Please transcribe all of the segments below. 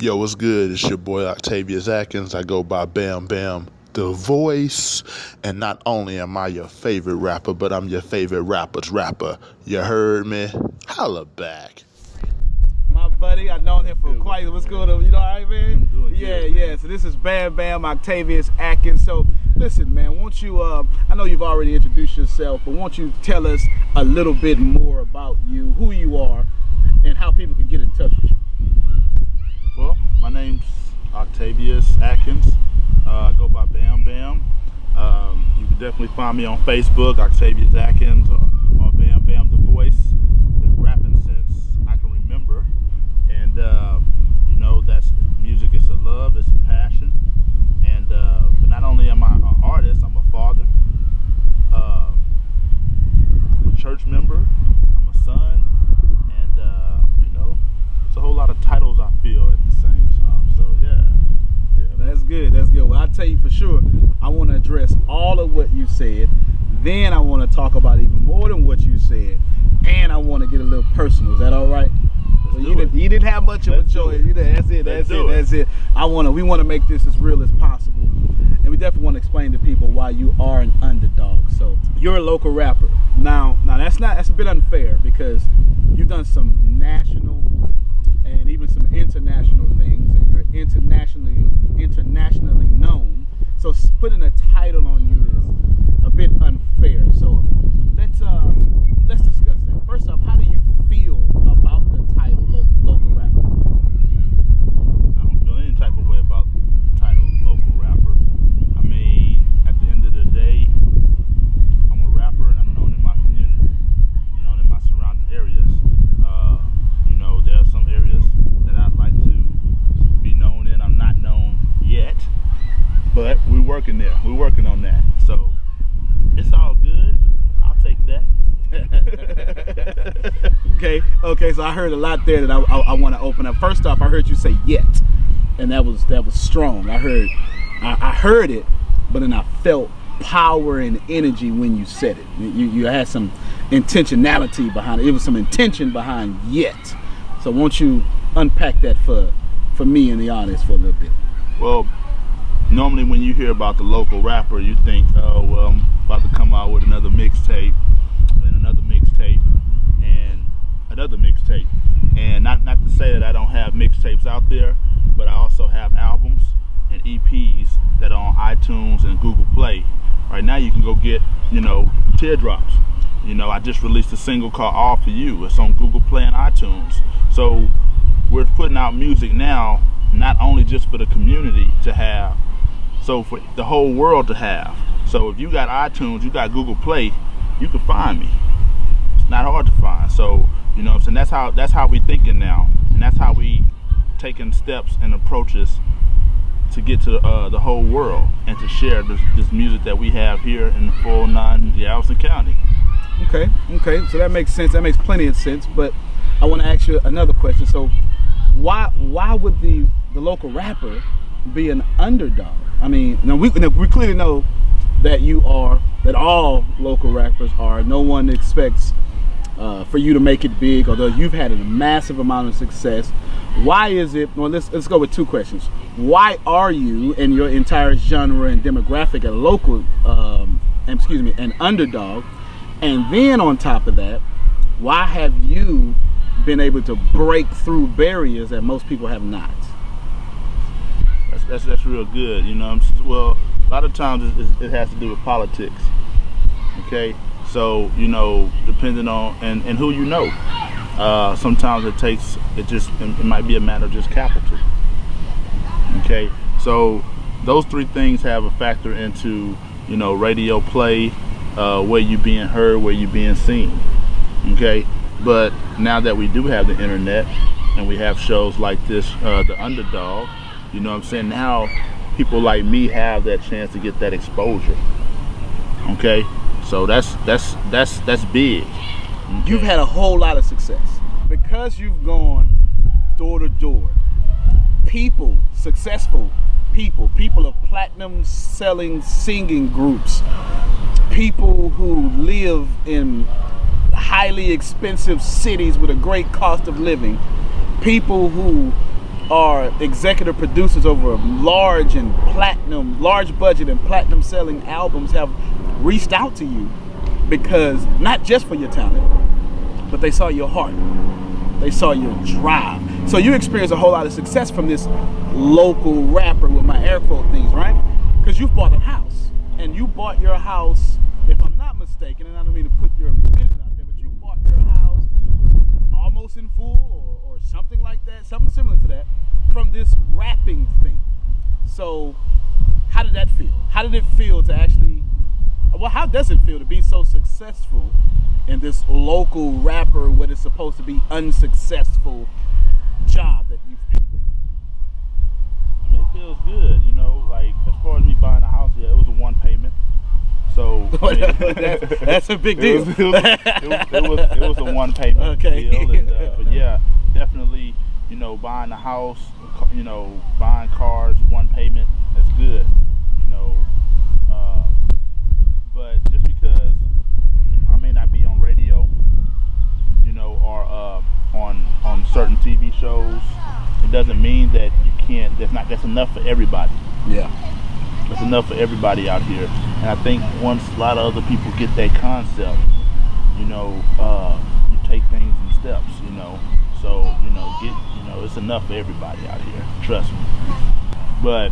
Yo, what's good? It's your boy Octavius Atkins. I go by Bam The Voice. And not only am I your favorite rapper, but I'm your favorite rapper's rapper. You heard me? Holla back. My buddy, I've known him for quite. What's good? You know what I mean? Yeah. So this is Bam Octavius Atkins. So listen, man, won't you? I know you've already introduced yourself, but won't you tell us a little bit more about you, who you are, and how people can get in touch with you? Well, my name's Octavius Atkins. I go by Bam. You can definitely find me on Facebook, Octavius Atkins, or Bam The Voice. Been rapping since I can remember, and that's music. It's a love, it's a passion, and but not only am I an artist, I'm a father, I'm a church member, I'm a son, and it's a whole lot of titles I feel at the same time. So yeah. That's good. Well, I'll tell you for sure, I want to address all of what you said. Then I want to talk about even more than what you said, and I want to get a little personal. Is that all right? You didn't have much of a choice. That's it. We want to make this as real as possible, and we definitely want to explain to people why you are an underdog. So you're a local rapper. Now that's a bit unfair because you've done some national and even some international things, and you're internationally known. So putting a title on you is a bit unfair. So let's discuss that. First off, how do you feel about the title local rapper? I don't feel any type of way about the title local rapper. I mean, at the end of the day, I'm a rapper and I'm known in my community. I'm known in my surrounding areas. There are some areas that I'd like to be known in. I'm not known yet, but we're working there. We're working on that. So it's all good. I'll take that. Okay. So I heard a lot there that I want to open up. First off, I heard you say "yet," and that was strong. I heard it, but then I felt power and energy when you said it. You had some intentionality behind it. It was some intention behind "yet." So won't you unpack that for me and the audience for a little bit? Well, normally when you hear about the local rapper, you think, oh, well, I'm about to come out with another mixtape, and another mixtape, and another mixtape. And not to say that I don't have mixtapes out there, but I also have albums and EPs that are on iTunes and Google Play. Right now you can go get, Teardrops. I just released a single called All For You. It's on Google Play and iTunes. So we're putting out music now, not only just for the community to have, so for the whole world to have. So if you got iTunes, you got Google Play, you can find me. It's not hard to find. So, so that's how we thinking now. And that's how we taking steps and approaches to get to the whole world and to share this music that we have here in the 409 Galveston County. Okay. So that makes sense. That makes plenty of sense. But I want to ask you another question. So why would the local rapper be an underdog? I mean, we clearly know that that all local rappers are. No one expects for you to make it big, although you've had a massive amount of success. Why is it? Well, let's go with two questions. Why are you and your entire genre and demographic an underdog? And then on top of that, why have you been able to break through barriers that most people have not? That's real good. Well, a lot of times it has to do with politics. Okay, so depending on and who you know, sometimes it might be a matter of just capital. Okay, so those three things have a factor into radio play, where you being heard, where you being seen. Okay, but now that we do have the internet and we have shows like this, The Underdog, now people like me have that chance to get that exposure. Okay, so that's big. Okay? You've had a whole lot of success because you've gone door to door. Successful people of platinum selling singing groups, people who live in highly expensive cities with a great cost of living, people who are executive producers over large budget and platinum selling albums have reached out to you because not just for your talent, but they saw your heart, they saw your drive. So you experienced a whole lot of success from this local rapper, with my air quote things, right? Because you bought a house, and you bought your house, if I'm not mistaken, and I don't mean to put your business out there, but you bought your house almost in full or something like that, something similar to that, from this rapping thing. So how did that feel? How did it feel to actually, well, how does it feel to be so successful in this local rapper, what is supposed to be unsuccessful job that you've picked? I mean, it feels good, you know, like as far as me buying a house, yeah, it was a one payment. So I mean, that's a big deal. It was a one payment deal, and, but yeah, definitely, you know, buying a house, you know, buying cars, one payment, that's good, you know. But just because I may not be on radio, you know, or on certain TV shows, it doesn't mean that you can't. That's enough for everybody. Yeah. That's enough for everybody out here. And I think once a lot of other people get that concept, you know, you take things in steps, you know. So, you know, it's enough for everybody out here. Trust me. But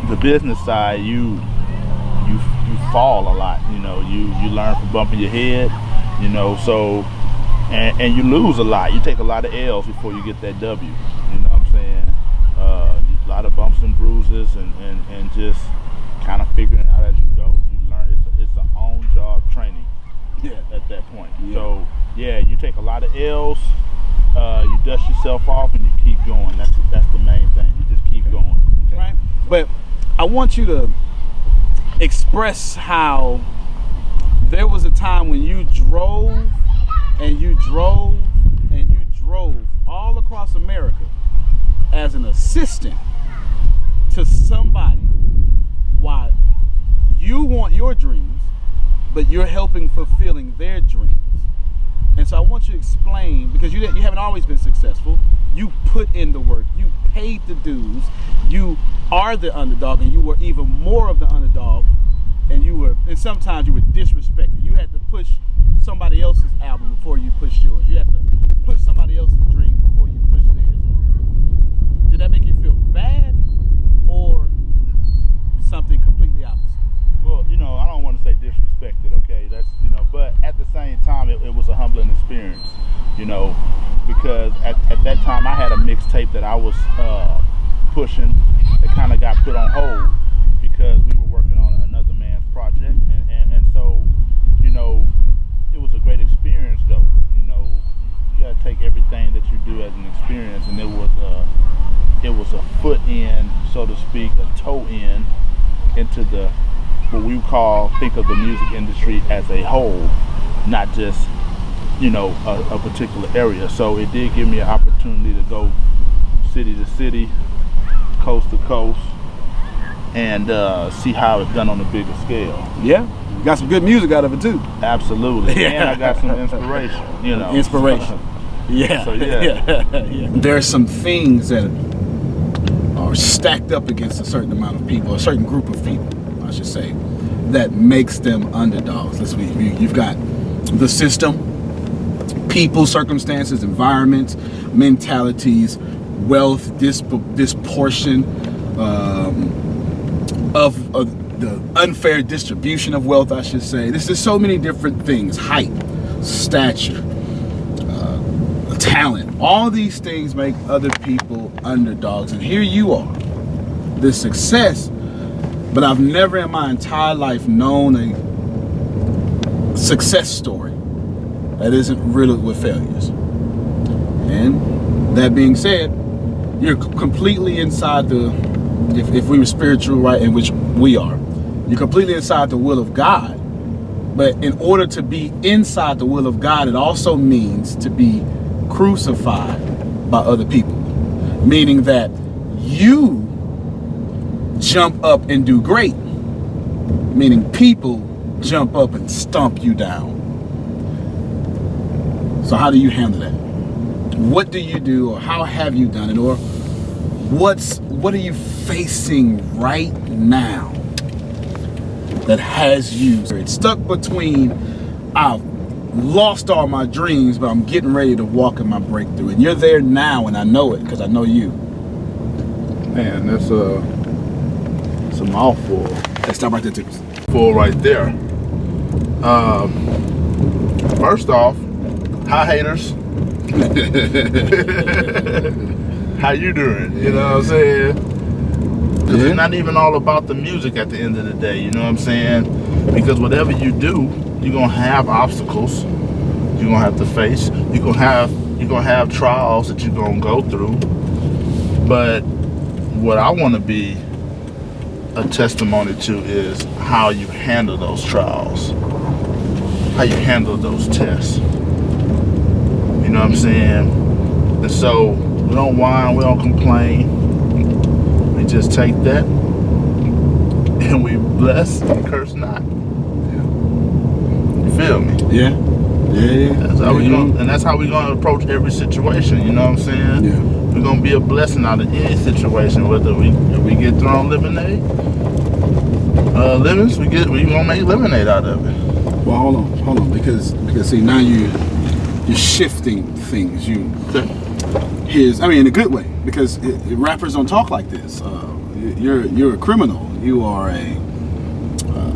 the business side, you fall a lot, you know. You learn from bumping your head, you know. So, and you lose a lot. You take a lot of L's before you get that W. You know what I'm saying? A lot of bumps and bruises, and just kind of figuring it out as you go. You learn it's an on-job training. Yeah. At that point. Yeah. So yeah, you take a lot of L's, you dust yourself off, and you keep going. That's the main thing. You just keep going. Okay. Right. But I want you to express how there was a time when you drove and you drove and you drove all across America as an assistant to somebody while you want your dreams, but you're helping fulfilling their dreams. And so I want you to explain, because you haven't always been successful. You put in the work, you paid the dues, you are the underdog, and you were even more of the underdog, and sometimes you were disrespected. You had to push somebody else's album before you pushed yours. You had to push somebody else's dream before you pushed theirs. Did that make you feel bad, or something completely opposite? Well, you know, I don't want to say disrespected, okay? That's, you know, but at the same time, it was a humbling experience, you know, because at that time I had a mixtape that I was pushing that kind of got put on hold because we were working on another man's project, and so, you know, it was a great experience though. You know, you gotta take everything that you do as an experience, and it was a foot in, so to speak, a toe in into the what we think of the music industry as a whole, not just, you know, a particular area. So it did give me an opportunity to go city to city, coast to coast, and see how it's done on a bigger scale. Yeah, you got some good music out of it too. Absolutely. Yeah. And I got some inspiration, you know. Inspiration. Yeah. So yeah. There are some things that are stacked up against a certain amount of people, a certain group of people, I should say, that makes them underdogs. You've got the system, people, circumstances, environments, mentalities, wealth, disproportion of the unfair distribution of wealth, I should say. This is so many different things: height, stature, talent. All these things make other people underdogs. And here you are, this success, but I've never in my entire life known a success story that isn't riddled with failures. And that being said, you're completely inside if we were spiritual, right, in which we are, you're completely inside the will of God. But in order to be inside the will of God, it also means to be crucified by other people, meaning that you jump up and do great, meaning people jump up and stomp you down. So how do you handle that? what do you do, or how have you done it, or what are you facing right now that has you stuck between I've lost all my dreams, but I'm getting ready to walk in my breakthrough, and you're there now, and I know it because I know you. Man, that's a mouthful. Hey, stop right there, Tempestt. Full right there. First off, hi haters. How you doing? You know what I'm saying? Because it's not even all about the music at the end of the day. You know what I'm saying? Because whatever you do, you're gonna have obstacles. You're gonna have to face. You're gonna have trials that you're gonna go through. But what I want to be a testimony to is how you handle those trials, how you handle those tests. You know what I'm saying? And so we don't whine, we don't complain. We just take that and we bless and curse not. You feel me? Yeah. That's how we gonna, and that's how we're gonna approach every situation. You know what I'm saying? Yeah. We're gonna be a blessing out of any situation. Whether we get thrown lemonade, lemons, we gonna make lemonade out of it. Well, hold on, because see, now you're shifting things. Here's, I mean, in a good way, because rappers don't talk like this. You're a criminal. You are a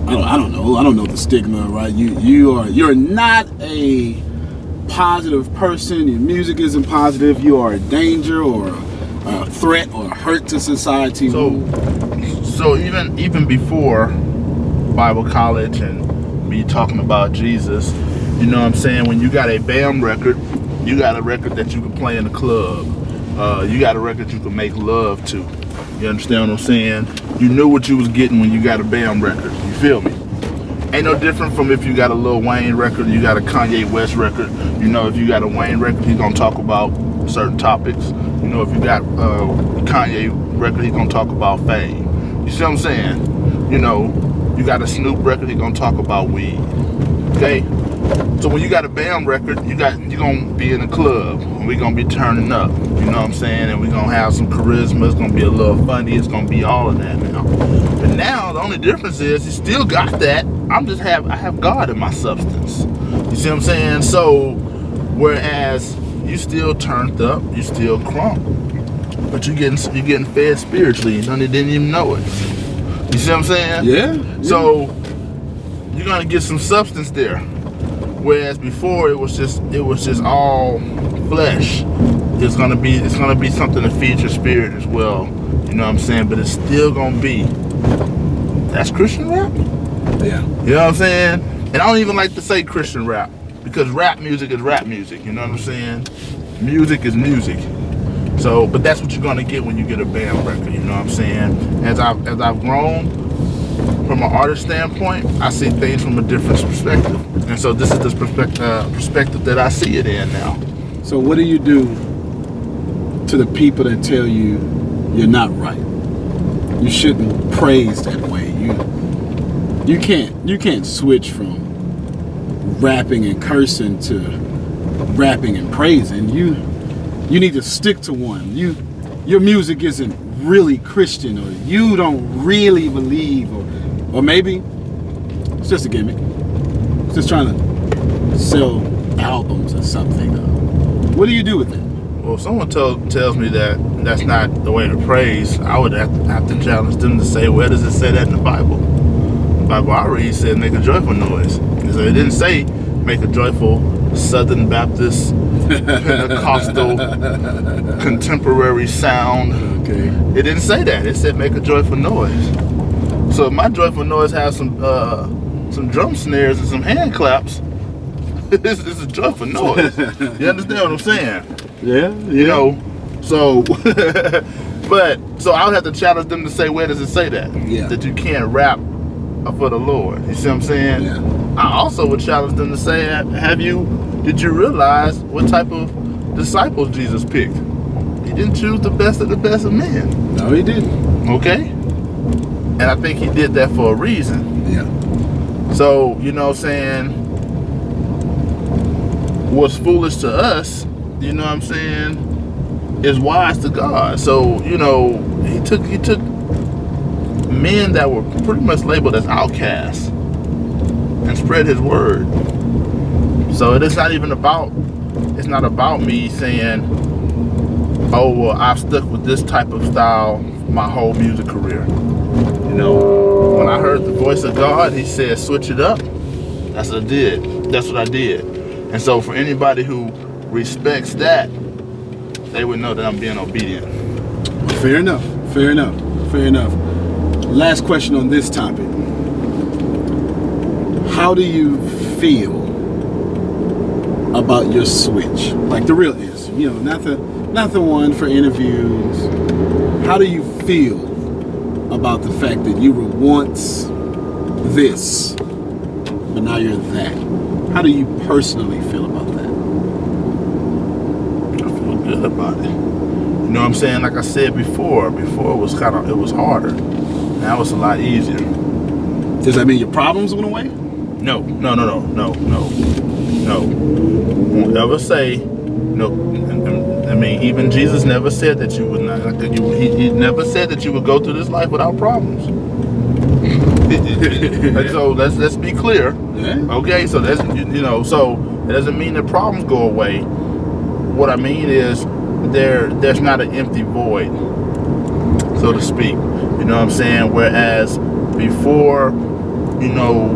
I don't know the stigma, right? You're not a positive person. Your music isn't positive. You are a danger or a threat or a hurt to society. So even before Bible college and me talking about Jesus, you know what I'm saying? When you got a Bam record, you got a record that you can play in the club. You got a record you can make love to. You understand what I'm saying? You knew what you was getting when you got a Bam record. You feel me? Ain't no different from if you got a Lil Wayne record, you got a Kanye West record. You know, if you got a Wayne record, he's gonna talk about certain topics. You know, if you got Kanye record, he's gonna talk about fame. You see what I'm saying? You know, you got a Snoop record, he's gonna talk about weed. Okay? So when you got a Bam record, you're gonna be in a club and we're gonna be turning up. You know what I'm saying? And we're gonna have some charisma, it's gonna be a little funny, it's gonna be all of that now. But now the only difference is you still got that. I have God in my substance. You see what I'm saying? So whereas you still turned up, you still crunk, but you're getting fed spiritually, and you didn't even know it. You see what I'm saying? Yeah. So you're gonna get some substance there. Whereas before it was just all flesh. It's gonna be something to feed your spirit as well. You know what I'm saying? But it's still gonna be. That's Christian rap? Yeah. You know what I'm saying? And I don't even like to say Christian rap, because rap music is rap music. You know what I'm saying? Music is music. So, but that's what you're gonna get when you get a Bam record. You know what I'm saying? As I've grown from an artist standpoint, I see things from a different perspective, and so this is the perspective that I see it in now. So what do you do to the people that tell you you're not right? You shouldn't praise that way. You can't switch from rapping and cursing to rapping and praising. You need to stick to one. Your music isn't really Christian, or you don't really believe, or maybe it's just a gimmick. It's just trying to sell albums or something. What do you do with it? Well, if someone tells me that that's not the way to praise, I would have to challenge them to say, where does it say that in the Bible? The Bible I read said make a joyful noise. So it didn't say make a joyful Southern Baptist, Pentecostal, contemporary sound. Okay. It didn't say that. It said make a joyful noise. So if my joyful noise has some drum snares and some hand claps, it's a joyful noise. You understand what I'm saying? Yeah. You know, so so I would have to challenge them to say, where does it say that? Yeah. That you can't rap for the Lord. You see what I'm saying? Yeah. I also would challenge them to say, did you realize what type of disciples Jesus picked? He didn't choose the best of men. No, he didn't. Okay? And I think he did that for a reason. Yeah. So, you know what I'm saying, what's foolish to us you know what I'm saying, is wise to God. So, you know, he took men that were pretty much labeled as outcasts and spread his word. So it's not about me saying, oh, well, I've stuck with this type of style my whole music career. You know, when I heard the voice of God, he said, switch it up. That's what I did. And so for anybody who respects that, they would know that I'm being obedient. Fair enough. Last question on this topic. How do you feel about your switch? Like the real is, you know, not the one for interviews. How do you feel about the fact that you were once this, but now you're that? How do you personally feel about that? I feel good about it. You know what I'm saying? Like I said before it was harder. Now it's a lot easier. Does that mean your problems went away? No. Won't ever say no. I mean, even Jesus never said that you would not. He never said that you would go through this life without problems. So let's be clear. Yeah. Okay, so that's, you know, so it doesn't mean the problems go away. What I mean is there's not an empty void, so to speak. You know what I'm saying? Whereas before, you know,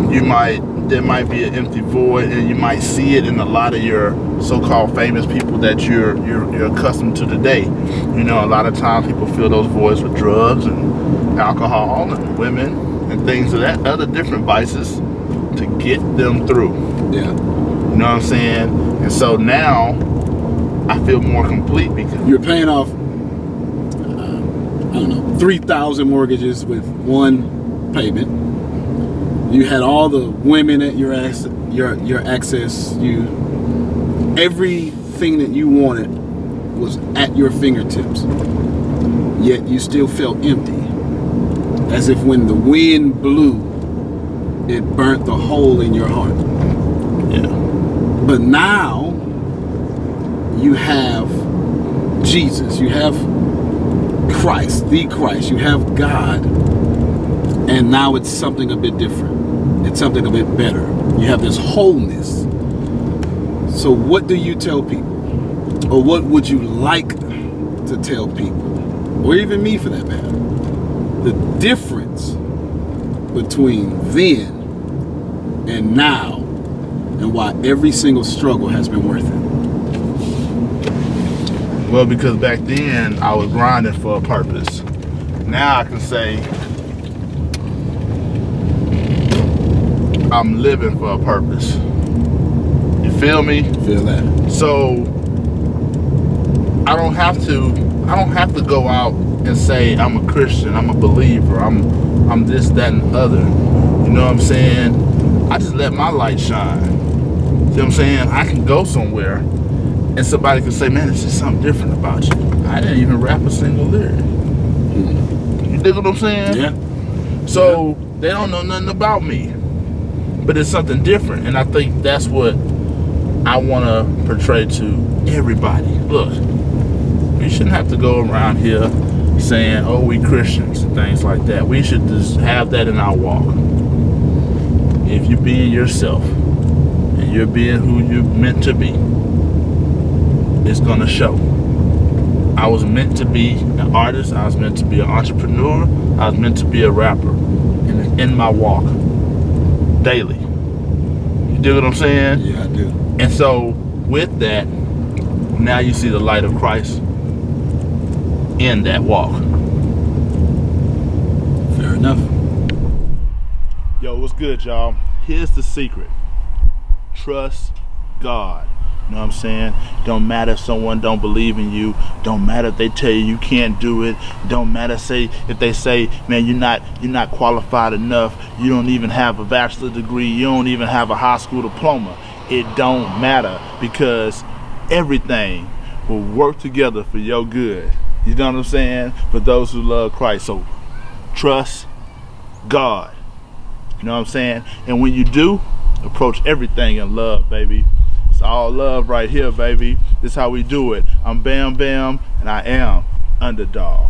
there might be an empty void, and you might see it in a lot of your so-called famous people that you're accustomed to today. You know, a lot of times people fill those voids with drugs and alcohol and women and things of that, other different vices to get them through. Yeah. You know what I'm saying? And so now I feel more complete because You're paying off, 3,000 mortgages with one payment. You had all the women at your access. Everything that you wanted was at your fingertips. Yet you still felt empty, as if when the wind blew, it burnt the hole in your heart. yeah. But now you have Jesus, you have Christ, the Christ, you have God, and now it's something a bit different. It's something a bit better. You have this wholeness. So what do you tell people? Or what would you like to tell people? Or even me for that matter? The difference between then and now, and why every single struggle has been worth it. Well, because back then I was grinding for a purpose. Now I can say I'm living for a purpose. You feel me? Feel that? So I don't have to go out and say I'm a Christian, I'm a believer, I'm this, that, and the other. You know what I'm saying? I just let my light shine. See what I'm saying? I can go somewhere and somebody can say, man, there's just something different about you. I didn't even rap a single lyric. You dig what I'm saying? Yeah. So they don't know nothing about me. But it's something different. And I think that's what I want to portray to everybody. Look, we shouldn't have to go around here saying, oh, we Christians and things like that. We should just have that in our walk. If you're being yourself and you're being who you're meant to be, it's gonna show. I was meant to be an artist. I was meant to be an entrepreneur. I was meant to be a rapper in my walk daily. You dig what I'm saying? Yeah, I do. And so with that, now you see the light of Christ in that walk. Fair enough. Yo, what's good, y'all? Here's the secret. Trust God. You know what I'm saying? Don't matter if someone don't believe in you. Don't matter if they tell you you can't do it. Don't matter if they say, man, you're not qualified enough. You don't even have a bachelor's degree. You don't even have a high school diploma. It don't matter, because everything will work together for your good. You know what I'm saying? For those who love Christ. So trust God. You know what I'm saying? And when you do, approach everything in love, baby. It's all love right here, baby. This is how we do it. I'm Bam Bam, and I am Underdog.